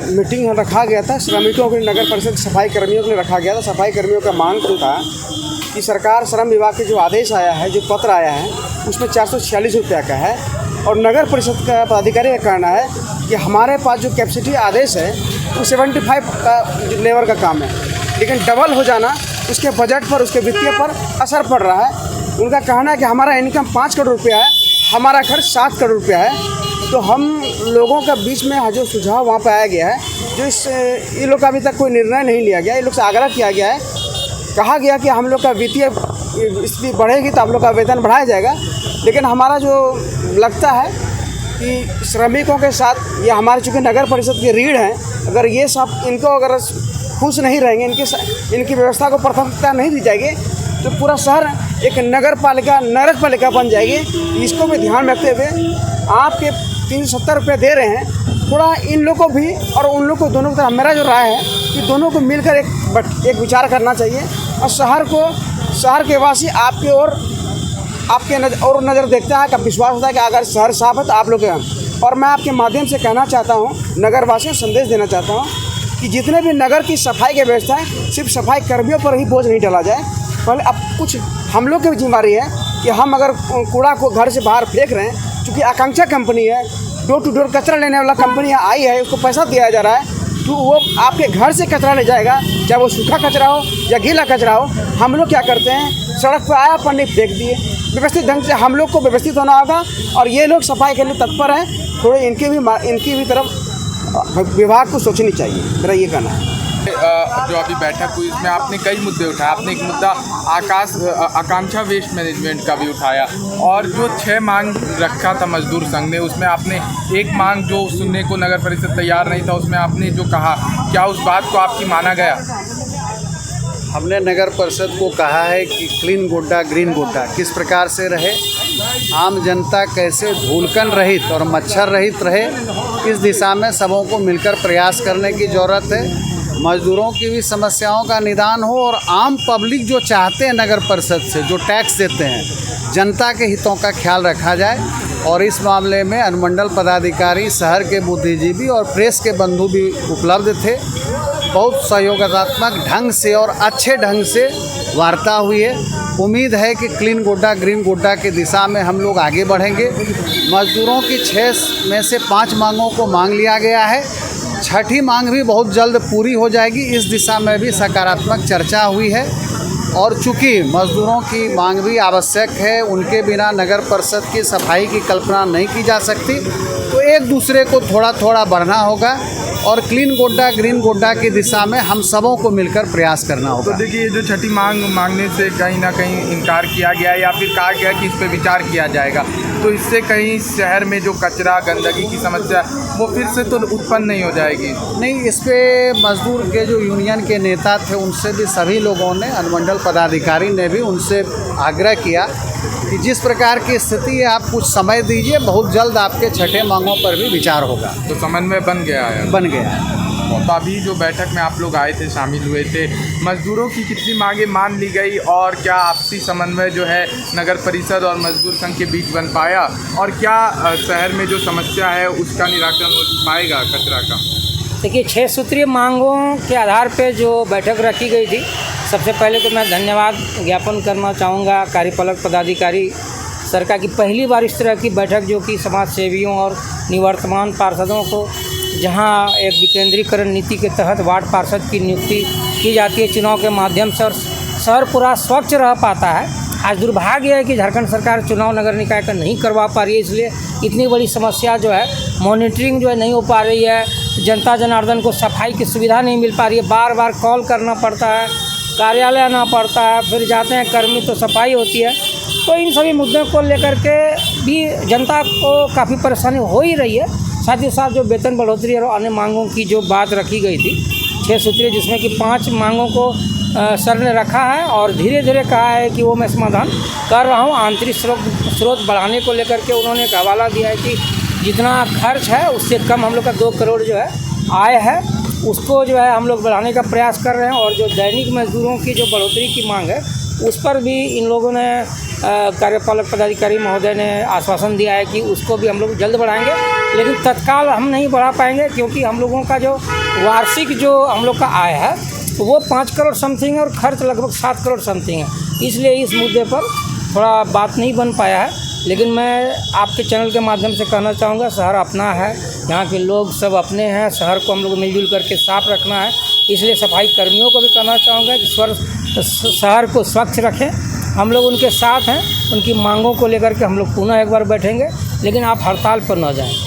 Meeting रखा गया था श्रमिकों के, नगर परिषद सफाई कर्मियों के लिए रखा गया था। सफाई कर्मियों का मांग था कि सरकार श्रम विभाग के जो आदेश आया है, जो पत्र आया है, उसमें 446 रुपया का है और नगर परिषद का पदाधिकारी का कहना है कि हमारे पास जो कैपेसिटी आदेश है वो 75 का लेबर का काम है, लेकिन डबल हो जाना उसके बजट पर, उसके वित्तीय पर असर पड़ रहा है। उनका कहना है कि हमारा इनकम 5 करोड़ रुपया है, हमारा खर्च 7 करोड़ रुपया है। तो हम लोगों का बीच में जो सुझाव वहाँ पर आया गया है, जो ये लोग का अभी तक कोई निर्णय नहीं लिया गया, ये लोग से आग्रह किया गया है, कहा गया कि हम लोग का वित्तीय स्थिति बढ़ेगी तो आप लोग का वेतन बढ़ाया जाएगा। लेकिन हमारा जो लगता है कि श्रमिकों के साथ ये हमारे चूँकि नगर परिषद की रीढ़ हैं, अगर ये सब इनको अगर खुश नहीं रहेंगे, इनकी व्यवस्था को प्राथमिकता नहीं दी जाएगी तो पूरा शहर एक नगर पालिका बन जाएगी। इसको भी ध्यान रखते हुए आपके 370 रुपये दे रहे हैं, थोड़ा इन लोगों को भी और उन लोग को दोनों की तरफ मेरा जो राय है कि दोनों को मिलकर एक विचार करना चाहिए और शहर के वासी आपके आपके नज़र देखता है, का विश्वास होता है कि अगर शहर साफ है तो आप लोग हैं। और मैं आपके माध्यम से कहना चाहता हूँ, नगर वासियों को संदेश देना चाहता हूँ कि जितने भी नगर की सफाई की व्यवस्था है, सिर्फ सफाई कर्मियों पर ही बोझ नहीं डाला जाए। पहले अब कुछ हम लोग की जिम्मेदारी है कि हम अगर कूड़ा को घर से बाहर फेंक रहे हैं, क्योंकि आकांक्षा कंपनी है, डोर टू डोर कचरा लेने वाला कंपनी आई है, उसको पैसा दिया जा रहा है, तो वो आपके घर से कचरा ले जाएगा, चाहे वो सूखा कचरा हो या गीला कचरा हो। हम लोग क्या करते हैं, सड़क पर आया पन्नी फेंक दिए। व्यवस्थित ढंग से हम लोग को व्यवस्थित होना होगा और ये लोग सफाई के लिए तत्पर हैं, थोड़े इनकी भी तरफ विभाग को सोचनी चाहिए, मेरा ये कहना है। जो अभी बैठक हुई इसमें आपने कई मुद्दे उठाए। आपने एक मुद्दा आकांक्षा वेस्ट मैनेजमेंट का भी उठाया और जो 6 मांग रखा था मजदूर संघ ने, उसमें आपने एक मांग जो सुनने को नगर परिषद तैयार नहीं था, उसमें आपने जो कहा, क्या उस बात को आपकी माना गया? हमने नगर परिषद को कहा है कि क्लीन गोड्डा ग्रीन गोड्डा किस प्रकार से रहे, आम जनता कैसे धूलकन रहित और मच्छर रहित रहे, इस दिशा में सबों को मिलकर प्रयास करने की ज़रूरत है। मजदूरों की भी समस्याओं का निदान हो और आम पब्लिक जो चाहते हैं नगर परिषद से, जो टैक्स देते हैं, जनता के हितों का ख्याल रखा जाए। और इस मामले में अनुमंडल पदाधिकारी, शहर के बुद्धिजीवी और प्रेस के बंधु भी उपलब्ध थे। बहुत सहयोगात्मक ढंग से और अच्छे ढंग से वार्ता हुई है। उम्मीद है कि क्लीन गोड्डा ग्रीन गोड्डा की दिशा में हम लोग आगे बढ़ेंगे। मजदूरों की 6 में से 5 मांगों को मांग लिया गया है, 6ठी मांग भी बहुत जल्द पूरी हो जाएगी। इस दिशा में भी सकारात्मक चर्चा हुई है और चूँकि मजदूरों की मांग भी आवश्यक है, उनके बिना नगर परिषद की सफाई की कल्पना नहीं की जा सकती, तो एक दूसरे को थोड़ा थोड़ा बढ़ना होगा और क्लीन गोड्डा ग्रीन गोड्डा की दिशा में हम सबों को मिलकर प्रयास करना होगा। तो देखिए, जो 6ठी मांग मांगने से कहीं ना कहीं इनकार किया गया या फिर कहा गया कि इस पर विचार किया जाएगा, तो इससे कहीं शहर में जो कचरा गंदगी की समस्या वो फिर से तो उत्पन्न नहीं हो जाएगी? नहीं, इस पे मजदूर के जो यूनियन के नेता थे उनसे भी सभी लोगों ने, अनुमंडल पदाधिकारी ने भी उनसे आग्रह किया कि जिस प्रकार की स्थिति है आप कुछ समय दीजिए, बहुत जल्द आपके 6ठे मांगों पर भी विचार होगा। तो समन्वय बन गया है? बन गया है। तो अभी जो बैठक में आप लोग आए थे, शामिल हुए थे, मजदूरों की कितनी मांगें मान ली गई और क्या आपसी समन्वय जो है नगर परिषद और मजदूर संघ के बीच बन पाया, और क्या शहर में जो समस्या है उसका निराकरण हो पाएगा कचरा का? देखिए, 6 सूत्रीय मांगों के आधार पे जो बैठक रखी गई थी, सबसे पहले तो मैं धन्यवाद ज्ञापन करना चाहूँगा कार्यपालक पदाधिकारी सरकार की पहली बार इस तरह की बैठक, जो कि समाज सेवियों और निवर्तमान पार्षदों को, जहां एक विकेंद्रीकरण नीति के तहत वार्ड पार्षद की नियुक्ति की जाती है चुनाव के माध्यम से, और शहर पूरा स्वच्छ रह पाता है। आज दुर्भाग्य है कि झारखंड सरकार चुनाव नगर निकाय का नहीं करवा पा रही है, इसलिए इतनी बड़ी समस्या जो है, मॉनिटरिंग जो है नहीं हो पा रही है, जनता जनार्दन को सफाई की सुविधा नहीं मिल पा रही है, बार बार कॉल करना पड़ता है, कार्यालय आना पड़ता है, फिर जाते हैं कर्मी तो सफाई होती है। तो इन सभी मुद्दों को लेकर के भी जनता को काफ़ी परेशानी हो ही रही है। साथ ही साथ जो वेतन बढ़ोतरी और अन्य मांगों की जो बात रखी गई थी 6 सूत्रीय, जिसमें कि 5 मांगों को सर ने रखा है और धीरे धीरे कहा है कि वो मैं समाधान कर रहा हूँ। आंतरिक स्रोत बढ़ाने को लेकर के उन्होंने एक हवाला दिया है कि जितना खर्च है उससे कम हम लोग का 2 करोड़ जो है आय है, उसको जो है हम लोग बढ़ाने का प्रयास कर रहे हैं। और जो दैनिक मजदूरों की जो बढ़ोतरी की मांग है उस पर भी इन लोगों ने कार्यपालक पदाधिकारी महोदय ने आश्वासन दिया है कि उसको भी हम लोग जल्द बढ़ाएंगे। लेकिन तत्काल हम नहीं बढ़ा पाएंगे, क्योंकि हम लोगों का जो वार्षिक जो हम लोग का आय है वो 5 करोड़ समथिंग है और खर्च लगभग 7 करोड़ समथिंग है। इसलिए इस मुद्दे पर थोड़ा बात नहीं बन पाया है। लेकिन मैं आपके चैनल के माध्यम से कहना चाहूँगा, शहर अपना है, यहाँ के लोग सब अपने हैं, शहर को हम लोग मिलजुल करके साफ़ रखना है। इसलिए सफाई कर्मियों को भी कहना चाहूँगा कि शहर को स्वच्छ रखें। हम लोग उनके साथ हैं, उनकी मांगों को लेकर के हम लोग पुनः एक बार बैठेंगे, लेकिन आप हड़ताल पर न जाएं।